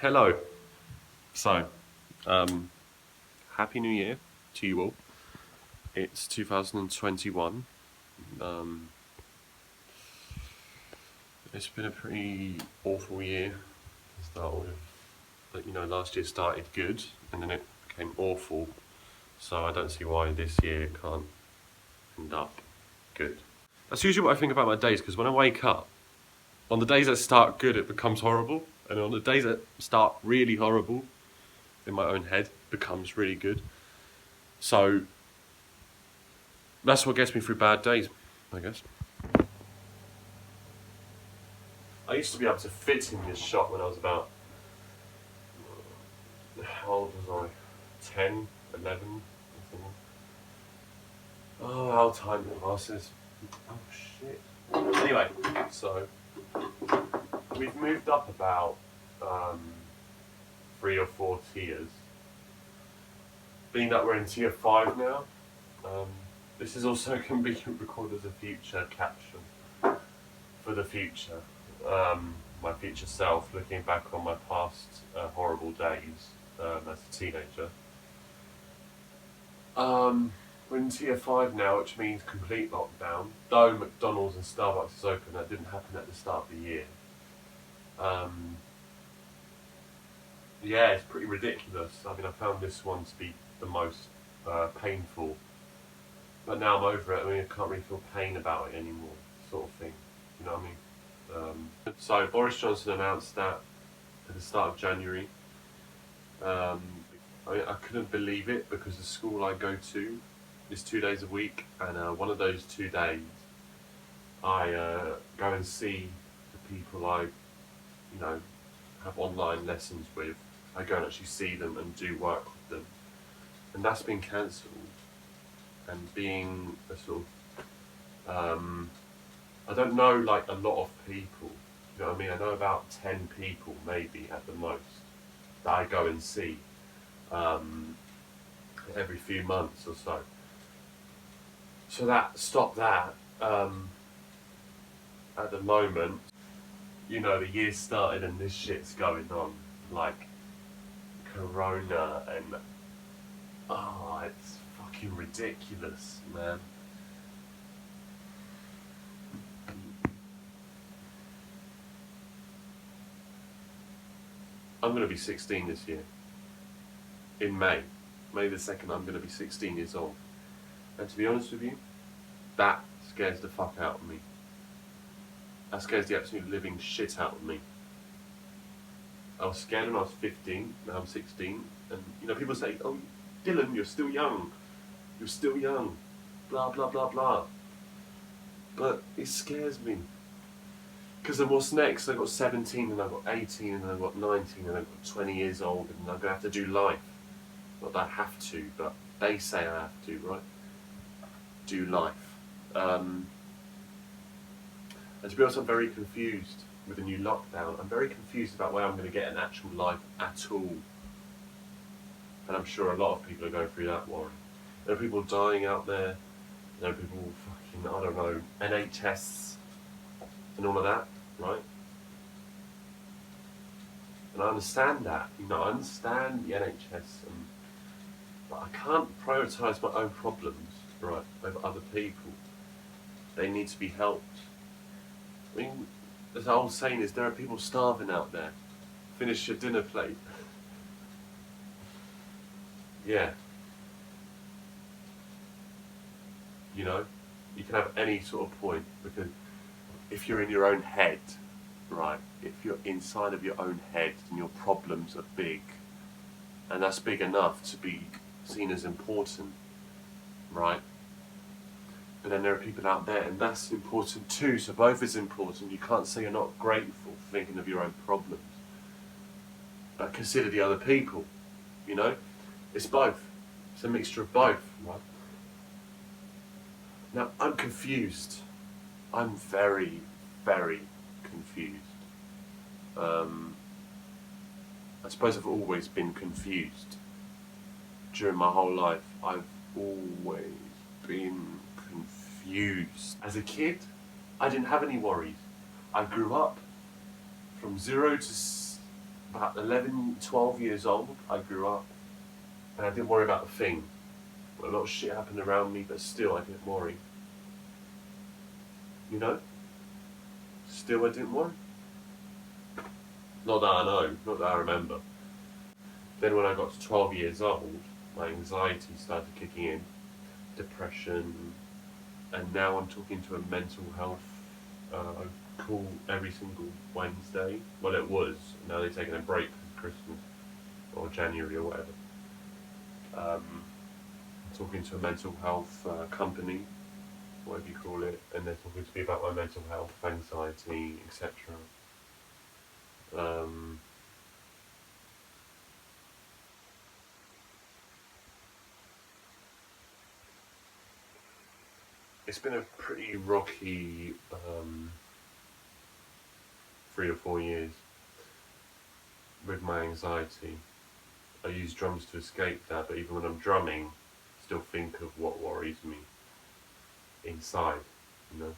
Hello. So, um, Happy New Year to you all. It's 2021. Um, it's been a pretty awful year to start with. But, last year started good and then it became awful. So I don't see why this year can't end up good. That's usually what I think about my days because when I wake up, on the days that start good, it becomes horrible. And on the days that start really horrible, in my own head, becomes really good. So that's what gets me through bad days, I guess. I used to be able to fit in this shop when I was about, how old was I? 10, 11? Oh, how time passes. Oh, shit. Anyway, so we've moved up about 3 or 4 tiers. Being that we're in tier 5 now, this is also can be recorded as a future caption for the future. My future self, looking back on my past horrible days as a teenager. We're in tier 5 now, which means complete lockdown. Though McDonald's and Starbucks is open, that didn't happen at the start of the year. Yeah, it's pretty ridiculous. I mean, I found this one to be the most painful. But now I'm over it. I mean, I can't really feel pain about it anymore, sort of thing. You know what I mean? So Boris Johnson announced that at the start of January. Um, I couldn't believe it because the school I go to is 2 days a week, and one of those 2 days I go and see the people I, have online lessons with. I go and actually see them and do work with them, and that's been cancelled. And being a sort of, I don't know like a lot of people. You know what I mean? I know about 10 people maybe at the most that I go and see every few months or so. So that stopped that. At the moment, the year started and this shit's going on, like Corona, and it's fucking ridiculous, man. I'm gonna be 16 this year. In May. May the 2nd, I'm gonna be 16 years old. And to be honest with you, that scares the fuck out of me. That scares the absolute living shit out of me. I was scared when I was 15, now I'm 16, and people say, "Oh, Dylan, you're still young. You're still young." Blah blah blah blah. But it scares me. Because then what's next? I've got 17, and I've got 18, and I've got 19, and I've got 20 years old, and I'm going to have to do life. Not that I have to, but they say I have to, right? Do life. And to be honest, I'm very confused with the new lockdown. I'm very confused about where I'm going to get an actual life at all. And I'm sure a lot of people are going through that worry. There are people dying out there. There are people fucking, I don't know, NHS and all of that, right? And I understand that. I understand the NHS, but I can't prioritise my own problems, right, over other people. They need to be helped. I mean, the old saying is, there are people starving out there. Finish your dinner plate. Yeah. You can have any sort of point, because if you're in your own head, right, if you're inside of your own head, then your problems are big. And that's big enough to be seen as important, right? But then there are people out there, and that's important too, so both is important. You can't say you're not grateful for thinking of your own problems. But consider the other people, It's both. It's a mixture of both, right? Now, I'm confused. I'm very, very confused. I suppose I've always been confused. During my whole life, I've always been confused. As a kid, I didn't have any worries. I grew up from 0 to about 11, 12 years old, I grew up, and I didn't worry about a thing. A lot of shit happened around me, but still I didn't worry. You know? Still I didn't worry. Not that I know, not that I remember. Then when I got to 12 years old, my anxiety started kicking in, depression, and now I'm talking to a mental health call every single Wednesday. Well, it was. Now they're taking a break for Christmas or January or whatever. I'm talking to a mental health company, whatever you call it, and they're talking to me about my mental health, anxiety, etc. Um, it's been a pretty rocky 3 or 4 years with my anxiety. I use drums to escape that, but even when I'm drumming, I still think of what worries me inside, you know.